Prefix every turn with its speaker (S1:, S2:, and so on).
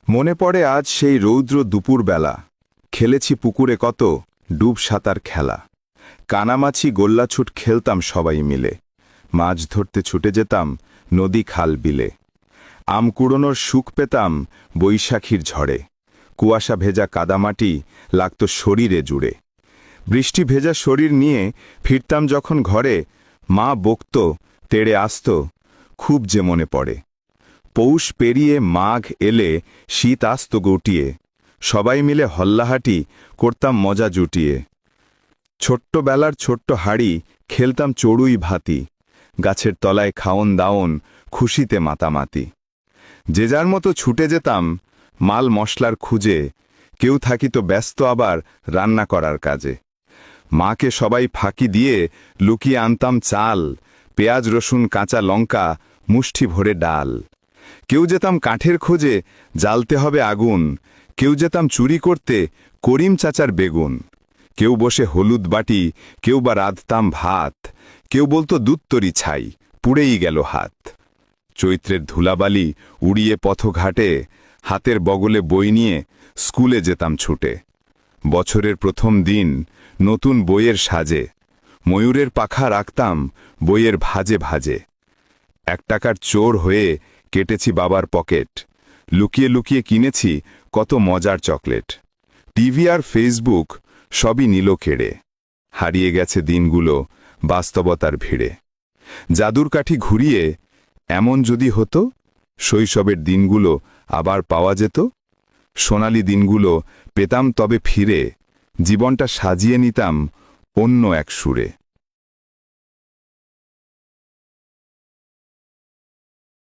S1: মনে পড়ে আজ সেই রৌদ্র দুপুরবেলা, খেলেছি পুকুরে কত ডুব সাঁতার খেলা। কানামাছি গোল্লাছুট খেলতাম সবাই মিলে, মাছ ধরতে ছুটে যেতাম নদী খাল বিলে। আম কুড়োনোর সুখ পেতাম বৈশাখীর ঝড়ে, কুয়াশা ভেজা কাদামাটি লাগত শরীরে জুড়ে। বৃষ্টি ভেজা শরীর নিয়ে ফিরতাম যখন ঘরে, মা বকত তেড়ে আসত, খুব যে মনে পড়ে। পৌষ পেরিয়ে মাঘ এলে শীত আসত গটিয়ে, সবাই মিলে হল্লাহাটি করতাম মজা জুটিয়ে। ছোট্টবেলার ছোট্ট হাড়ি খেলতাম চড়ুই ভাতি, গাছের তলায় খাওন দাওন খুশিতে মাতামাতি। যে যার মতো ছুটে যেতাম মাল মশলার খুঁজে, কেউ থাকিত ব্যস্ত আবার রান্না করার কাজে। মাকে সবাই ফাঁকি দিয়ে লুকিয়ে আনতাম চাল, পেঁয়াজ রসুন কাঁচা লঙ্কা মুষ্টি ভরে ডাল। কেউ যেতাম কাঠের খোঁজে, জ্বালতে হবে আগুন। কেউ যেতাম চুরি করতে করিম চাচার বেগুন। কেউ বসে হলুদ বাটি, কেউ বা রাঁধতাম ভাত। কেউ বলতো দুত্তরি ছাই, পুড়েই গেল হাত। চৈত্রের ধুলাবালি উড়িয়ে পথঘাটে, হাতের বগলে বই নিয়ে স্কুলে যেতাম ছুটে। বছরের প্রথম দিন নতুন বইয়ের সাজে, ময়ূরের পাখা রাখতাম বইয়ের ভাজে ভাজে। 1 টাকার চোর হয়ে কেটেছি বাবার পকেট, লুকিয়ে লুকিয়ে কিনেছি কত মজার চকলেট। টিভি আর ফেসবুক সবই নিল কেড়ে, হারিয়ে গেছে দিনগুলো বাস্তবতার ভিড়ে। জাদুর কাঠি ঘুরিয়ে এমন যদি হতো, শৈশবের দিনগুলো আবার পাওয়া যেত। সোনালি দিনগুলো পেতাম তবে ফিরে, জীবনটা সাজিয়ে নিতাম অন্য এক সুরে।